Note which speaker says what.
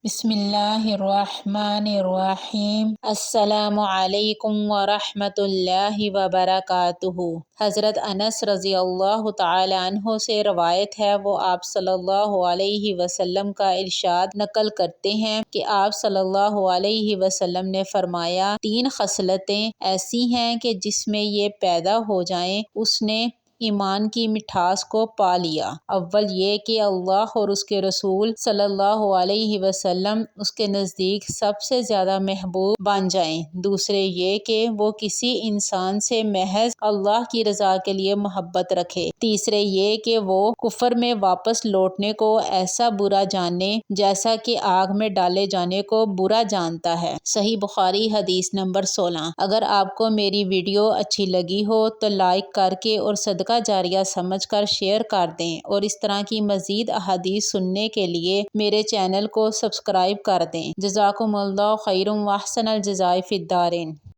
Speaker 1: بسم اللہ الرحمن الرحیم۔ السلام علیکم ورحمۃ اللہ وبرکاتہ۔ حضرت انس رضی اللہ تعالی عنہ سے روایت ہے، وہ آپ صلی اللہ علیہ وسلم کا ارشاد نقل کرتے ہیں کہ آپ صلی اللہ علیہ وسلم نے فرمایا، 3 خصلتیں ایسی ہیں کہ جس میں یہ پیدا ہو جائیں اس نے ایمان کی مٹھاس کو پا لیا۔ اول یہ کہ اللہ اور اس کے رسول صلی اللہ علیہ وسلم اس کے نزدیک سب سے زیادہ محبوب بن جائیں۔ دوسرے یہ کہ وہ کسی انسان سے محض اللہ کی رضا کے لیے محبت رکھے۔ تیسرے یہ کہ وہ کفر میں واپس لوٹنے کو ایسا برا جانے جیسا کہ آگ میں ڈالے جانے کو برا جانتا ہے۔ صحیح بخاری حدیث نمبر 16۔ اگر آپ کو میری ویڈیو اچھی لگی ہو تو لائک کر کے اور صدقہ جاریہ سمجھ کر شیئر کر دیں، اور اس طرح کی مزید احادیث سننے کے لیے میرے چینل کو سبسکرائب کر دیں۔ جزاکم اللہ خیر و احسن الجزاء فی الدارین۔